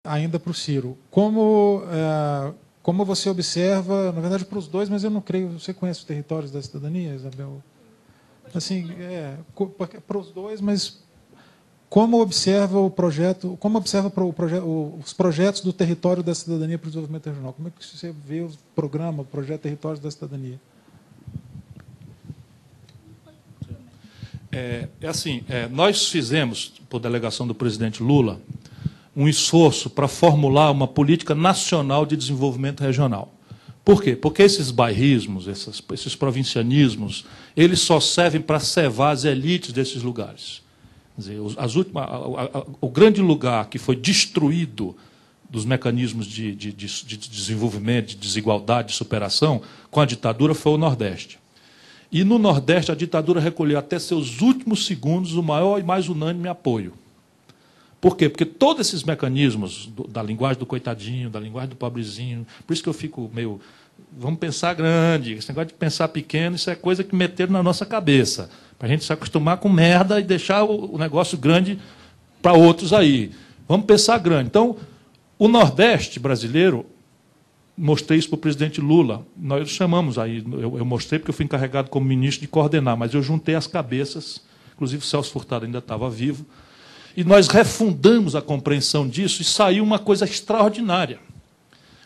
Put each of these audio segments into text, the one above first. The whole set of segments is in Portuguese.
ainda para o Ciro. Como você observa, na verdade para os dois, mas eu não creio, você conhece os territórios da cidadania, Isabel? Assim, para os dois, mas como observa o projeto, como observa os projetos do território da cidadania para o desenvolvimento regional? Como é que você vê o programa, o projeto Territórios da Cidadania? Nós fizemos, por delegação do presidente Lula, um esforço para formular uma política nacional de desenvolvimento regional. Por quê? Porque esses bairrismos, esses provincianismos, eles só servem para cevar as elites desses lugares. Quer dizer, o grande lugar que foi destruído dos mecanismos de desenvolvimento, de desigualdade, de superação, com a ditadura, foi o Nordeste. E no Nordeste a ditadura recolheu até seus últimos segundos o maior e mais unânime apoio. Por quê? Porque todos esses mecanismos da linguagem do coitadinho, da linguagem do pobrezinho, por isso que eu fico meio... Vamos pensar grande, esse negócio de pensar pequeno, isso é coisa que meteram na nossa cabeça, para a gente se acostumar com merda e deixar o negócio grande para outros aí. Vamos pensar grande. Então, o Nordeste brasileiro, mostrei isso para o presidente Lula, nós chamamos aí, eu mostrei porque eu fui encarregado como ministro de coordenar, mas eu juntei as cabeças, inclusive o Celso Furtado ainda estava vivo, e nós refundamos a compreensão disso e saiu uma coisa extraordinária.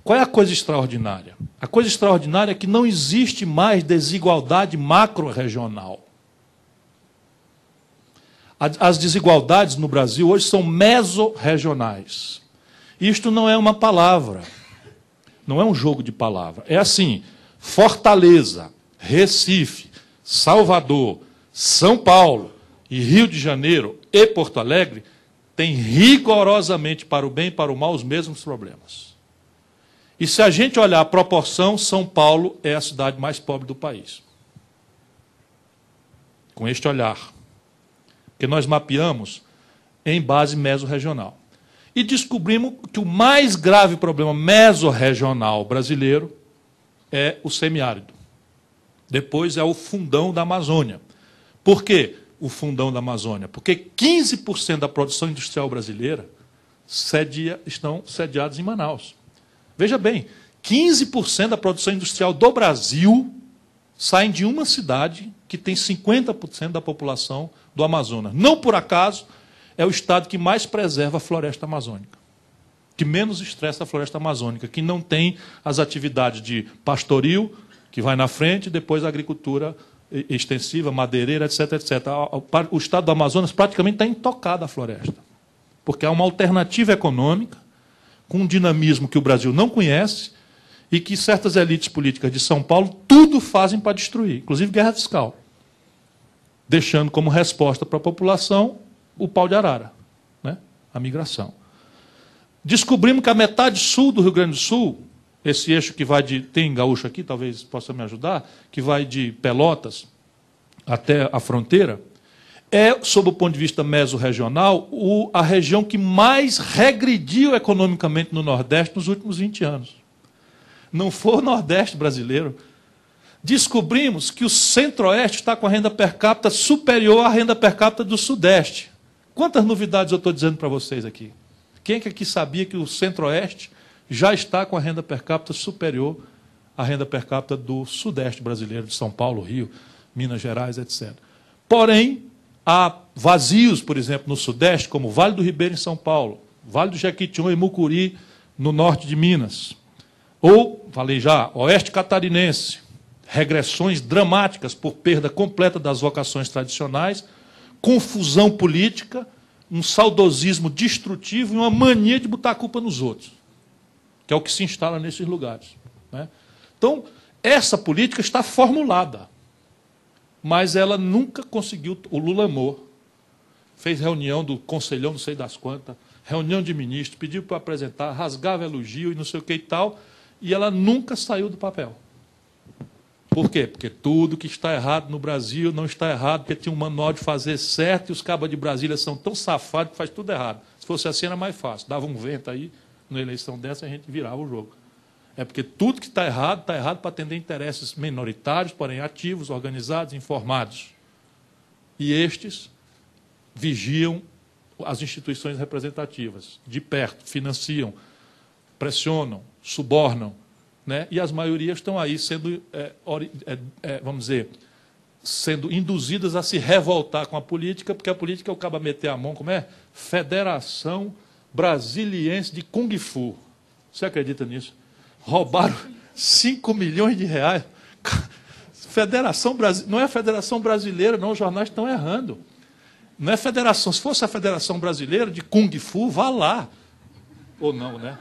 Qual é a coisa extraordinária? A coisa extraordinária é que não existe mais desigualdade macro-regional. As desigualdades no Brasil hoje são mesorregionais. Isto não é uma palavra, não é um jogo de palavras. É assim, Fortaleza, Recife, Salvador, São Paulo e Rio de Janeiro e Porto Alegre têm rigorosamente, para o bem e para o mal, os mesmos problemas. E se a gente olhar a proporção, São Paulo é a cidade mais pobre do país. Com este olhar. Porque nós mapeamos em base mesorregional. E descobrimos que o mais grave problema mesorregional brasileiro é o semiárido. Depois é o fundão da Amazônia. Por quê o fundão da Amazônia? Porque 15% da produção industrial brasileira estão sediados em Manaus. Veja bem, 15% da produção industrial do Brasil saem de uma cidade que tem 50% da população do Amazonas. Não por acaso, é o estado que mais preserva a floresta amazônica, que menos estressa a floresta amazônica, que não tem as atividades de pastoril, que vai na frente, e depois a agricultura extensiva, madeireira, etc, etc. O estado do Amazonas praticamente está intocado a floresta, porque é uma alternativa econômica, com um dinamismo que o Brasil não conhece, e que certas elites políticas de São Paulo tudo fazem para destruir, inclusive guerra fiscal, deixando como resposta para a população o pau de arara, né? A migração. Descobrimos que a metade sul do Rio Grande do Sul, esse eixo que vai de... Tem gaúcho aqui, talvez possa me ajudar, que vai de Pelotas até a fronteira, é, sob o ponto de vista mesorregional, a região que mais regrediu economicamente no Nordeste nos últimos 20 anos. Não foi o Nordeste brasileiro. Descobrimos que o Centro-Oeste está com a renda per capita superior à renda per capita do Sudeste. Quantas novidades eu estou dizendo para vocês aqui? Quem é que aqui sabia que o Centro-Oeste já está com a renda per capita superior à renda per capita do Sudeste brasileiro, de São Paulo, Rio, Minas Gerais, etc. Porém, há vazios, por exemplo, no Sudeste, como o Vale do Ribeira, em São Paulo, Vale do Jequitinhonha e Mucuri, no norte de Minas. Ou, falei já, Oeste Catarinense, regressões dramáticas por perda completa das vocações tradicionais, confusão política, um saudosismo destrutivo e uma mania de botar a culpa nos outros, que é o que se instala nesses lugares, né? Então, essa política está formulada, mas ela nunca conseguiu... O Lula amou, fez reunião do conselhão, não sei das quantas, reunião de ministros, pediu para apresentar, rasgava elogio e não sei o que e tal, e ela nunca saiu do papel. Por quê? Porque tudo que está errado no Brasil não está errado, porque tinha um manual de fazer certo e os cabas de Brasília são tão safados que faz tudo errado. Se fosse assim era mais fácil. Dava um vento aí, numa eleição dessa, a gente virava o jogo. É porque tudo que está errado para atender interesses minoritários, porém ativos, organizados, informados. E estes vigiam as instituições representativas, de perto, financiam, pressionam, subornam, né? E as maiorias estão aí sendo, vamos dizer, sendo induzidas a se revoltar com a política, porque a política é o cabo meter a mão, como é? Federação Brasiliense de Kung Fu. Você acredita nisso? Roubaram 5 milhões de reais. Federação não é a Federação Brasileira, não, os jornais estão errando. Não é federação. Se fosse a Federação Brasileira de Kung Fu, vá lá. Ou não, né?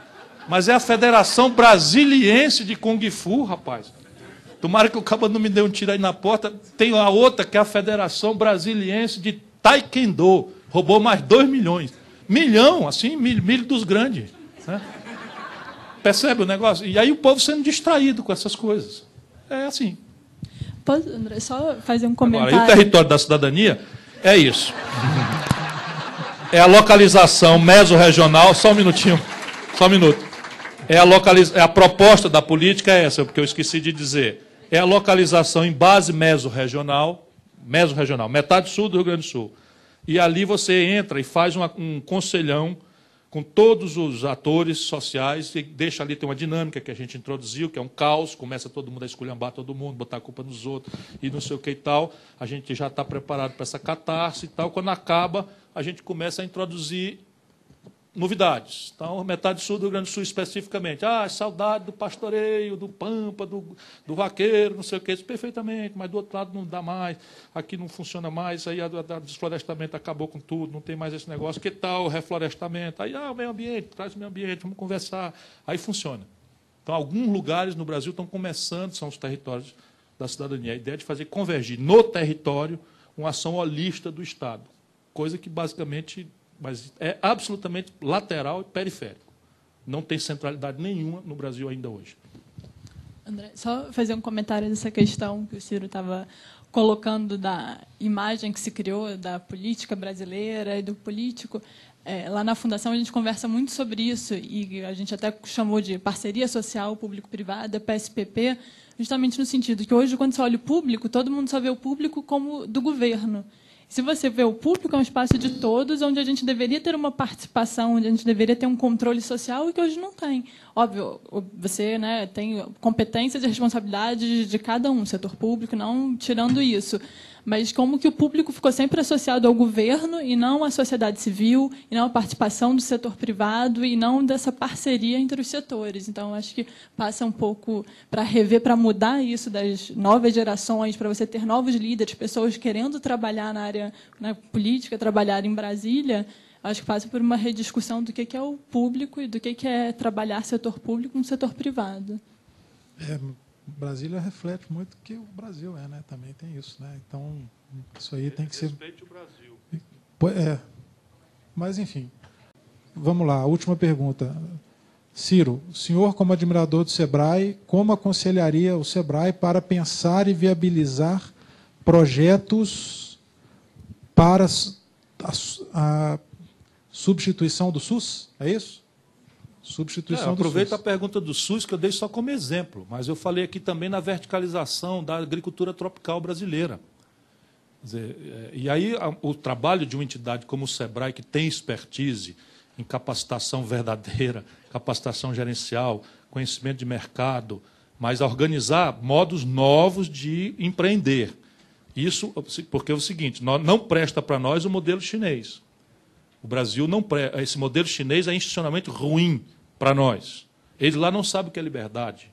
Mas é a Federação Brasiliense de Kung Fu, rapaz. Tomara que o cabo não me dê um tiro aí na porta. Tem a outra, que é a Federação Brasiliense de Taekwondo. Roubou mais 2 milhões. Milhão, assim, milho dos grandes. Né? Percebe o negócio? E aí o povo sendo distraído com essas coisas. É assim. Posso, André, só fazer um comentário? Agora, e o território da cidadania é isso. É a localização mesorregional. Só um minutinho. Só um minuto. A proposta da política é essa, porque eu esqueci de dizer. É a localização em base mesorregional, metade sul do Rio Grande do Sul. E ali você entra e faz um conselhão com todos os atores sociais, e deixa ali, tem uma dinâmica que a gente introduziu, que é um caos, começa todo mundo a esculhambar todo mundo, botar a culpa nos outros, e não sei o que e tal. A gente já está preparado para essa catarse e tal. Quando acaba, a gente começa a introduzir novidades. Então, metade sul do Rio Grande do Sul especificamente. Saudade do pastoreio, do pampa, do vaqueiro, não sei o que, isso perfeitamente, mas do outro lado não dá mais, aqui não funciona mais, aí o desflorestamento acabou com tudo, não tem mais esse negócio. Que tal o reflorestamento? Aí, o meio ambiente, traz o meio ambiente, vamos conversar. Aí funciona. Então, alguns lugares no Brasil estão começando, são os territórios da cidadania. A ideia é de fazer convergir no território uma ação holística do Estado, coisa que basicamente... mas é absolutamente lateral e periférico. Não tem centralidade nenhuma no Brasil ainda hoje. André, só fazer um comentário dessa questão que o Ciro estava colocando da imagem que se criou da política brasileira e do político. Lá na Fundação a gente conversa muito sobre isso, e a gente até chamou de parceria social público-privada, PSPP, justamente no sentido que hoje, quando você olha o público, todo mundo só vê o público como do governo. Se você vê o público, é um espaço de todos, onde a gente deveria ter uma participação, onde a gente deveria ter um controle social, e que hoje não tem. Óbvio, você, né, tem competências e responsabilidades de cada um, setor público, não tirando isso. Mas como que o público ficou sempre associado ao governo e não à sociedade civil, e não à participação do setor privado, e não dessa parceria entre os setores. Então, acho que passa um pouco para rever, para mudar isso das novas gerações, para você ter novos líderes, pessoas querendo trabalhar na área, na política, trabalhar em Brasília. Acho que passa por uma rediscussão do que é o público e do que é trabalhar setor público no setor privado. Brasília reflete muito o que o Brasil né? Também tem isso, né? Então, isso aí tem que ser... Respeite o Brasil. Mas, enfim. Vamos lá, a última pergunta. Ciro, o senhor, como admirador do SEBRAE, como aconselharia o SEBRAE para pensar e viabilizar projetos para a substituição do SUS? É isso? Substituição do SUS. Aproveita a pergunta do SUS, que eu dei só como exemplo, mas eu falei aqui também na verticalização da agricultura tropical brasileira. Quer dizer, e aí o trabalho de uma entidade como o SEBRAE, que tem expertise em capacitação verdadeira, capacitação gerencial, conhecimento de mercado, mas a organizar modos novos de empreender. Isso porque é o seguinte, não presta para nós o modelo chinês. O Brasil não presta. Esse modelo chinês é institucionalmente ruim para nós. Eles lá não sabem o que é liberdade.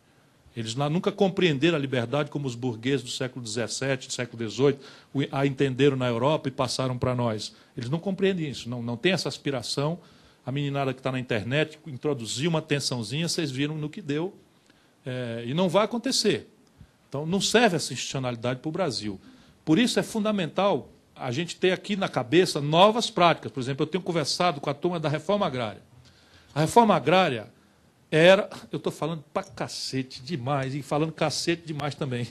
Eles lá nunca compreenderam a liberdade como os burgueses do século XVII, do século XVIII, a entenderam na Europa e passaram para nós. Eles não compreendem isso, não tem essa aspiração. A meninada que está na internet introduziu uma tensãozinha, vocês viram no que deu, e não vai acontecer. Então, não serve essa institucionalidade para o Brasil. Por isso é fundamental a gente ter aqui na cabeça novas práticas. Por exemplo, eu tenho conversado com a turma da reforma agrária. A reforma agrária era... Eu estou falando para cacete demais, e falando cacete demais também.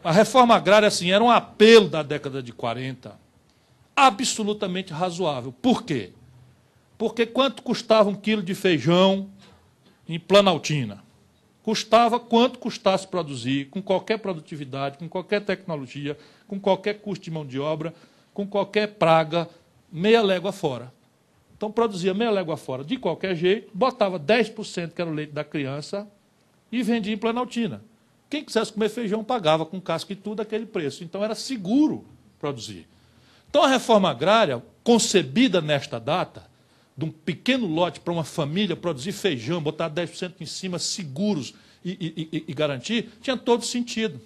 A reforma agrária assim, era um apelo da década de 40, absolutamente razoável. Por quê? Porque quanto custava um quilo de feijão em Planaltina? Custava quanto custasse produzir, com qualquer produtividade, com qualquer tecnologia, com qualquer custo de mão de obra, com qualquer praga meia légua fora. Então, produzia meia légua fora de qualquer jeito, botava 10%, que era o leite da criança, e vendia em Planaltina. Quem quisesse comer feijão pagava com casca e tudo aquele preço. Então, era seguro produzir. Então, a reforma agrária, concebida nesta data, de um pequeno lote para uma família produzir feijão, botar 10% em cima, seguros e garantir, tinha todo sentido.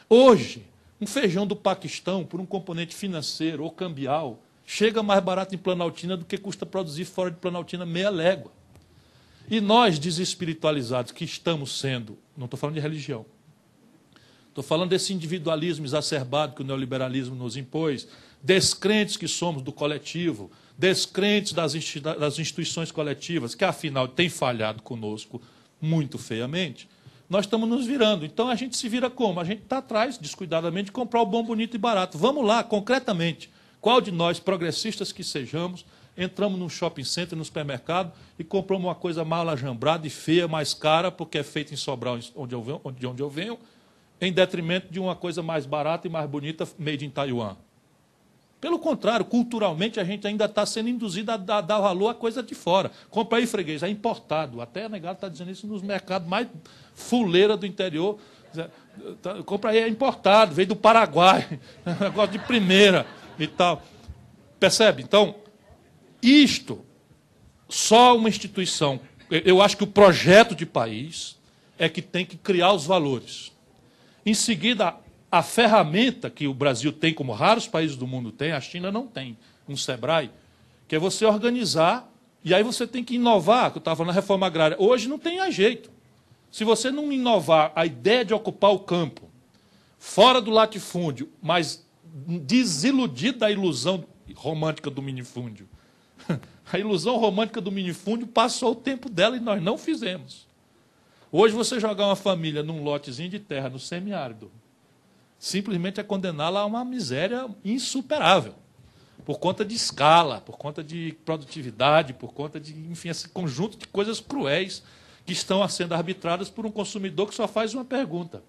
Hoje, um feijão do Paquistão, por um componente financeiro ou cambial, chega mais barato em Planaltina do que custa produzir fora de Planaltina meia légua. E nós, desespiritualizados, que estamos sendo, não estou falando de religião, estou falando desse individualismo exacerbado que o neoliberalismo nos impôs, descrentes que somos do coletivo, descrentes das instituições coletivas, que, afinal, têm falhado conosco muito feiamente, nós estamos nos virando. Então, a gente se vira como? A gente está atrás, descuidadamente, de comprar o bom, bonito e barato. Vamos lá, concretamente. Qual de nós, progressistas que sejamos, entramos num shopping center, no supermercado, e compramos uma coisa mal ajambrada e feia, mais cara, porque é feita em Sobral, de onde eu venho, em detrimento de uma coisa mais barata e mais bonita, made in Taiwan? Pelo contrário, culturalmente, a gente ainda está sendo induzido a dar valor à coisa de fora. Compra aí, freguês, é importado. Até a negada está dizendo isso nos mercados mais fuleira do interior. Compra aí, é importado, veio do Paraguai, negócio de primeira e tal. Percebe? Então, isto, só uma instituição. Eu acho que o projeto de país é que tem que criar os valores. Em seguida, a ferramenta que o Brasil tem, como raros países do mundo têm, a China não tem, um SEBRAE, que é você organizar, e aí você tem que inovar, que eu estava na reforma agrária. Hoje não tem jeito. Se você não inovar a ideia de ocupar o campo, fora do latifúndio, mas desiludido da ilusão romântica do minifúndio. A ilusão romântica do minifúndio passou o tempo dela e nós não fizemos. Hoje você jogar uma família num lotezinho de terra, no semiárido, simplesmente é condená-la a uma miséria insuperável, por conta de escala, por conta de produtividade, por conta de, enfim, esse conjunto de coisas cruéis que estão sendo arbitradas por um consumidor que só faz uma pergunta: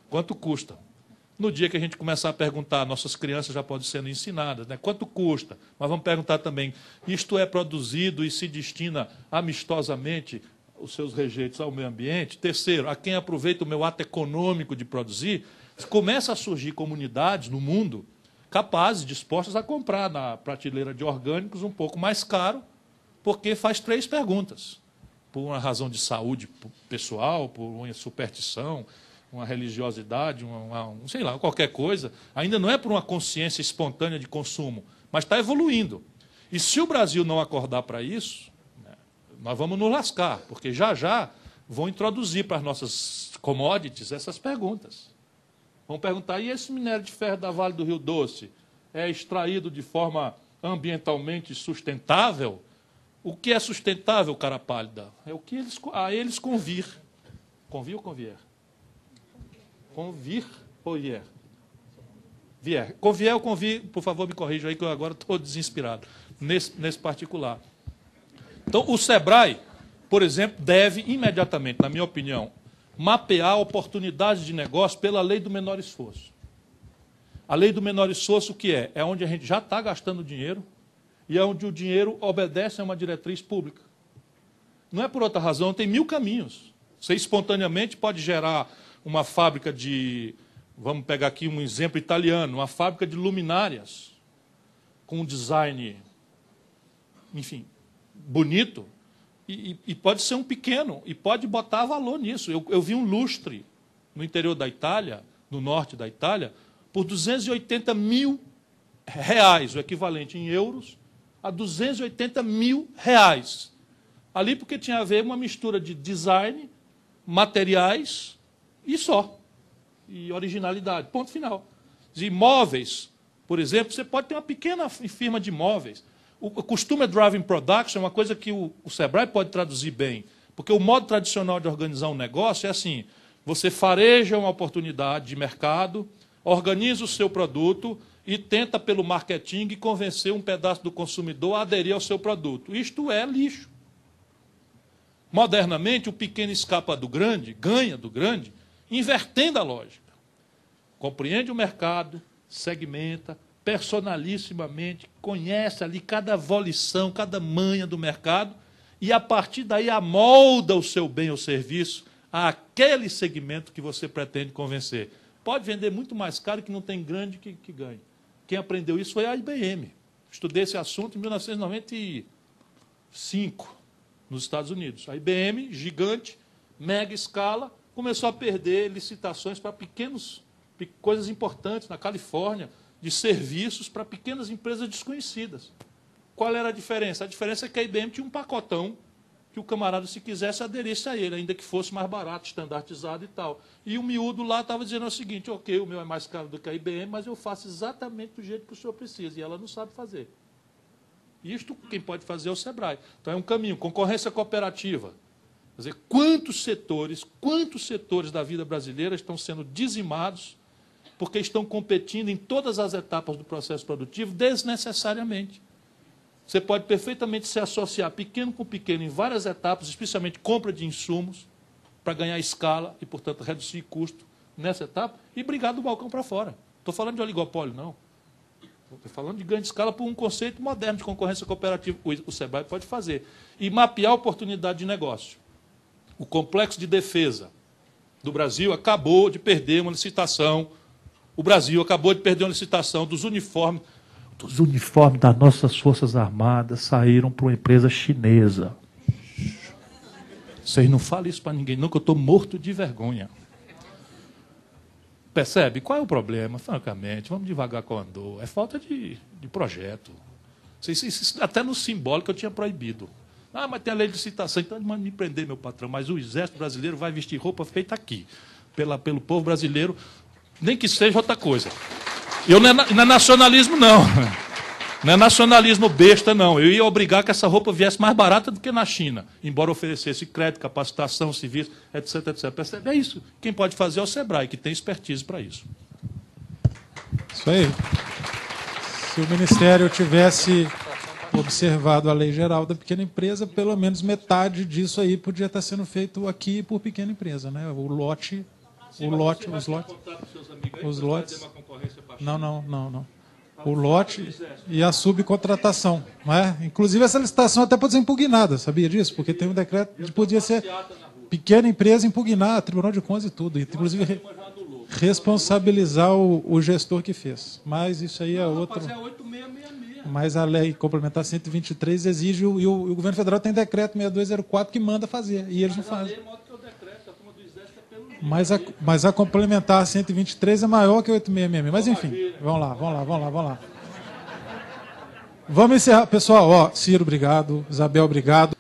quanto custa? No dia que a gente começar a perguntar, nossas crianças já podem sendo ensinadas, né? Quanto custa? Mas vamos perguntar também, isto é produzido e se destina amistosamente os seus rejeitos ao meio ambiente? Terceiro, a quem aproveita o meu ato econômico de produzir? Começa a surgir comunidades no mundo capazes, dispostas a comprar na prateleira de orgânicos um pouco mais caro, porque faz 3 perguntas. Por uma razão de saúde pessoal, por uma superstição, uma religiosidade, sei lá, qualquer coisa. Ainda não é por uma consciência espontânea de consumo, mas está evoluindo. E se o Brasil não acordar para isso, né, nós vamos nos lascar, porque já vão introduzir para as nossas commodities essas perguntas. Vão perguntar, e esse minério de ferro da Vale do Rio Doce é extraído de forma ambientalmente sustentável? O que é sustentável, cara pálida? É o que eles convir. Convir ou convier? Convir ou vier? Vier. Convier ou convir, por favor, me corrija aí, que eu agora estou desinspirado nesse particular. Então, o SEBRAE, por exemplo, deve imediatamente, na minha opinião, mapear oportunidades de negócio pela lei do menor esforço. A lei do menor esforço, o que é? É onde a gente já está gastando dinheiro e é onde o dinheiro obedece a uma diretriz pública. Não é por outra razão, tem 1000 caminhos. Você espontaneamente pode gerar uma fábrica de, vamos pegar aqui um exemplo italiano, uma fábrica de luminárias com um design, enfim, bonito, e pode ser um pequeno, e pode botar valor nisso. Eu vi um lustre no interior da Itália, no norte da Itália, por 280 mil reais, o equivalente em euros a 280 mil reais. Ali porque tinha a ver uma mistura de design, materiais e só. E originalidade. Ponto final. De móveis, por exemplo, você pode ter uma pequena firma de móveis. O Customer Driven Production é uma coisa que o SEBRAE pode traduzir bem, porque o modo tradicional de organizar um negócio é assim: você fareja uma oportunidade de mercado, organiza o seu produto e tenta, pelo marketing, convencer um pedaço do consumidor a aderir ao seu produto. Isto é lixo. Modernamente, o pequeno escapa do grande, ganha do grande, invertendo a lógica. Compreende o mercado, segmenta, personalissimamente, conhece ali cada volição, cada manha do mercado, e, a partir daí, amolda o seu bem ou serviço àquele segmento que você pretende convencer. Pode vender muito mais caro que não tem grande que ganhe. Quem aprendeu isso foi a IBM. Estudei esse assunto em 1995, nos Estados Unidos. A IBM, gigante, mega escala, começou a perder licitações para coisas importantes na Califórnia, de serviços para pequenas empresas desconhecidas. Qual era a diferença? A diferença é que a IBM tinha um pacotão que o camarada, se quisesse, aderisse a ele, ainda que fosse mais barato, estandartizado e tal. E o miúdo lá estava dizendo o seguinte: ok, o meu é mais caro do que a IBM, mas eu faço exatamente do jeito que o senhor precisa. E ela não sabe fazer. Isto quem pode fazer é o Sebrae. Então é um caminho, concorrência cooperativa. Quer dizer, quantos setores da vida brasileira estão sendo dizimados porque estão competindo em todas as etapas do processo produtivo desnecessariamente. Você pode perfeitamente se associar pequeno com pequeno em várias etapas, especialmente compra de insumos, para ganhar escala e, portanto, reduzir custo nessa etapa e brigar do balcão para fora. Estou falando de oligopólio, não. Estou falando de grande escala por um conceito moderno de concorrência cooperativa. O Sebrae pode fazer. E mapear a oportunidade de negócio. O complexo de defesa do Brasil acabou de perder uma licitação. O Brasil acabou de perder uma licitação dos uniformes. Os uniformes das nossas Forças Armadas saíram para uma empresa chinesa. Vocês não falam isso para ninguém, não, que eu estou morto de vergonha. Percebe? Qual é o problema? Francamente, vamos devagar com o andor. É falta de projeto. Isso, até no simbólico eu tinha proibido. Ah, mas tem a lei de licitação, então manda me prender, meu patrão. Mas o Exército Brasileiro vai vestir roupa feita aqui, pelo povo brasileiro, nem que seja outra coisa. Não é nacionalismo, não. Não é nacionalismo besta, não. Eu ia obrigar que essa roupa viesse mais barata do que na China, embora oferecesse crédito, capacitação, serviço, etc, etc. Percebe? É isso. Quem pode fazer é o Sebrae, que tem expertise para isso. Isso aí. Se o Ministério tivesse observado a Lei Geral da Pequena Empresa, pelo menos metade disso aí podia estar sendo feito aqui por pequena empresa, né? Os lotes. Não. O lote e a subcontratação. Não é? Inclusive, essa licitação até pode ser impugnada, sabia disso? Porque tem um decreto que podia ser pequena empresa impugnar, Tribunal de Contas e tudo. Inclusive, responsabilizar o gestor que fez. Mas isso aí é outro. Mas a lei complementar 123 exige, e o governo federal tem decreto 6204 que manda fazer, e eles não fazem. Mas a complementar 123 é maior que 8666. Mas, enfim, vamos lá. Vamos encerrar. Pessoal, Ciro, obrigado. Isabel, obrigado.